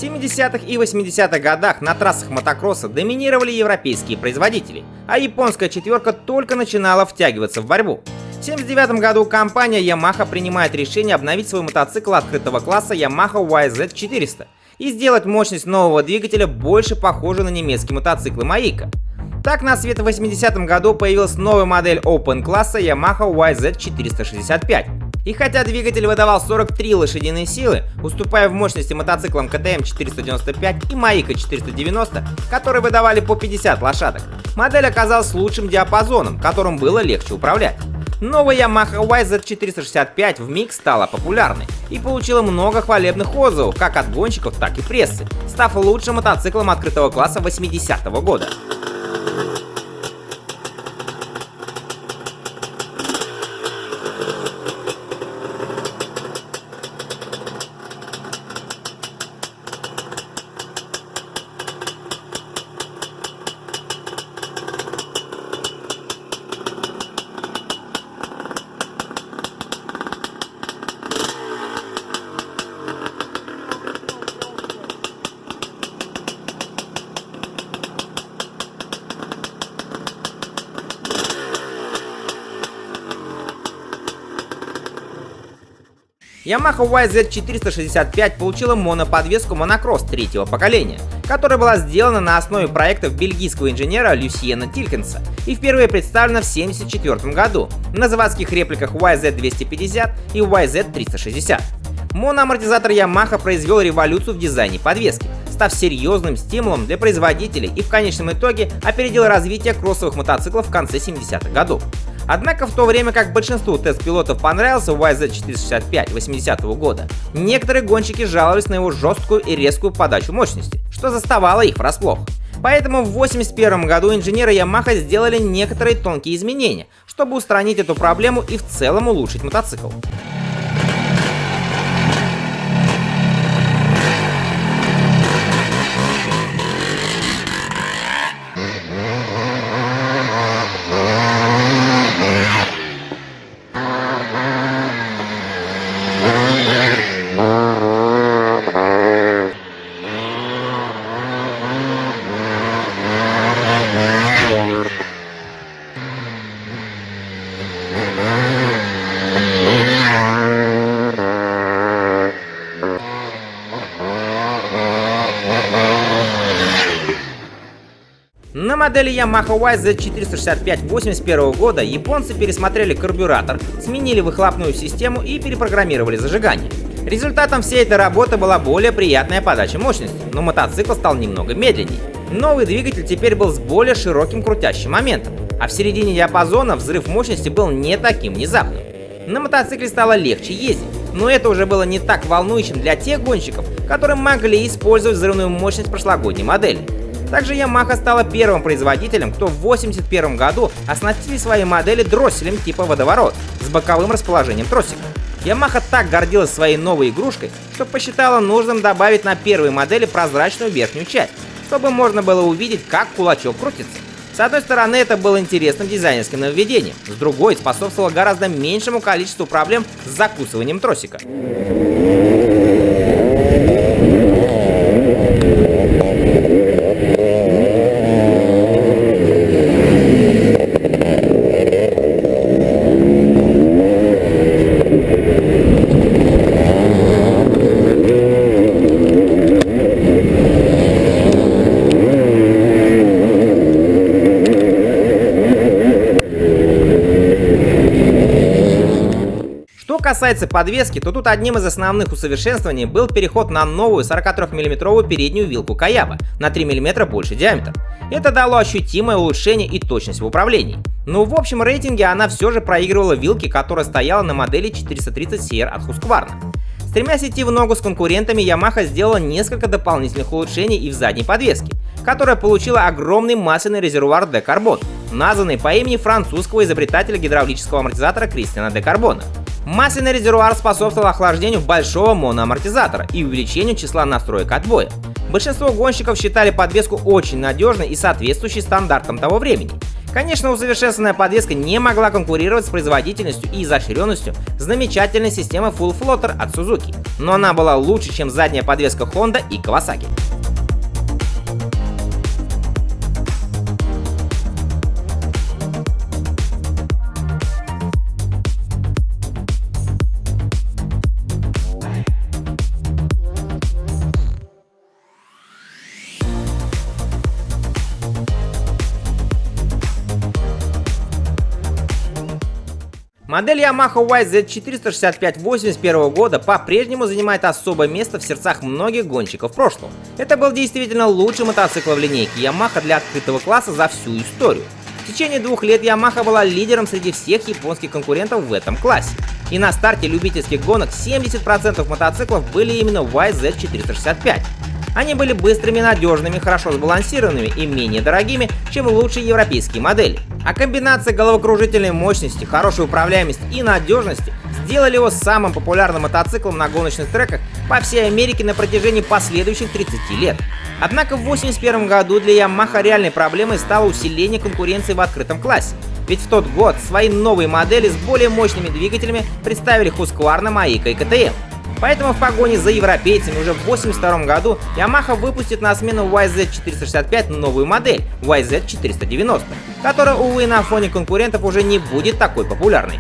В 70-х и 80-х годах на трассах мотокросса доминировали европейские производители, а японская четверка только начинала втягиваться в борьбу. В 1979 году компания Yamaha принимает решение обновить свой мотоцикл открытого класса Yamaha YZ400 и сделать мощность нового двигателя больше похожей на немецкие мотоциклы Maika. Так на свет в 80-м году появилась новая модель Open класса Yamaha YZ465. И хотя двигатель выдавал 43 лошадиные силы, уступая в мощности мотоциклам KTM 495 и Maika 490, которые выдавали по 50 лошадок, модель оказалась лучшим диапазоном, которым было легче управлять. Новая Yamaha YZ465 вмиг стала популярной и получила много хвалебных отзывов как от гонщиков, так и прессы, став лучшим мотоциклом открытого класса 80-го года. Yamaha YZ465 получила моноподвеску Monocross третьего поколения, которая была сделана на основе проектов бельгийского инженера Люсьена Тилькенса и впервые представлена в 1974 году на заводских репликах YZ250 и YZ360. Моноамортизатор Yamaha произвел революцию в дизайне подвески, став серьезным стимулом для производителей и в конечном итоге опередил развитие кроссовых мотоциклов в конце 70-х годов. Однако в то время как большинству тест-пилотов понравился YZ465 80-го года, некоторые гонщики жаловались на его жесткую и резкую подачу мощности, что заставало их врасплох. Поэтому в 1981 году инженеры Yamaha сделали некоторые тонкие изменения, чтобы устранить эту проблему и в целом улучшить мотоцикл. На модели Yamaha YZ465 1981 года японцы пересмотрели карбюратор, сменили выхлопную систему и перепрограммировали зажигание. Результатом всей этой работы была более приятная подача мощности, но мотоцикл стал немного медленнее. Новый двигатель теперь был с более широким крутящим моментом, а в середине диапазона взрыв мощности был не таким внезапным. На мотоцикле стало легче ездить, но это уже было не так волнующим для тех гонщиков, которые могли использовать взрывную мощность прошлогодней модели. Также Yamaha стала первым производителем, кто в 1981 году оснастили свои модели дросселем типа водоворот с боковым расположением тросика. Yamaha так гордилась своей новой игрушкой, что посчитала нужным добавить на первой модели прозрачную верхнюю часть, чтобы можно было увидеть, как кулачок крутится. С одной стороны, это было интересным дизайнерским нововведением, с другой способствовало гораздо меньшему количеству проблем с закусыванием тросика. Что касается подвески, то тут одним из основных усовершенствований был переход на новую 43-мм переднюю вилку Каяба на 3 мм больше диаметра. Это дало ощутимое улучшение и точность в управлении. Но в общем рейтинге она все же проигрывала вилке, которая стояла на модели 430 CR от Husqvarna. Стремясь идти в ногу с конкурентами, Yamaha сделала несколько дополнительных улучшений и в задней подвеске, которая получила огромный масляный резервуар де Карбон, названный по имени французского изобретателя гидравлического амортизатора Кристиана де Карбона. Масляный резервуар способствовал охлаждению большого моноамортизатора и увеличению числа настроек отбоя. Большинство гонщиков считали подвеску очень надежной и соответствующей стандартам того времени. Конечно, усовершенствованная подвеска не могла конкурировать с производительностью и изощренностью замечательной системы Full Floater от Suzuki, но она была лучше, чем задняя подвеска Honda и Kawasaki. Модель Yamaha YZ465 1981 года по-прежнему занимает особое место в сердцах многих гонщиков прошлого. Это был действительно лучший мотоцикл в линейке Yamaha для открытого класса за всю историю. В течение 2 лет Yamaha была лидером среди всех японских конкурентов в этом классе. И на старте любительских гонок 70% мотоциклов были именно YZ465. Они были быстрыми, надежными, хорошо сбалансированными и менее дорогими, чем лучшие европейские модели. А комбинация головокружительной мощности, хорошей управляемости и надежности сделали его самым популярным мотоциклом на гоночных треках по всей Америке на протяжении последующих 30 лет. Однако в 1981 году для Yamaha реальной проблемой стало усиление конкуренции в открытом классе. Ведь в тот год свои новые модели с более мощными двигателями представили Husqvarna, Maika и KTM. Поэтому в погоне за европейцами уже в 1982 году Yamaha выпустит на смену YZ465 новую модель YZ490, которая, увы, на фоне конкурентов уже не будет такой популярной.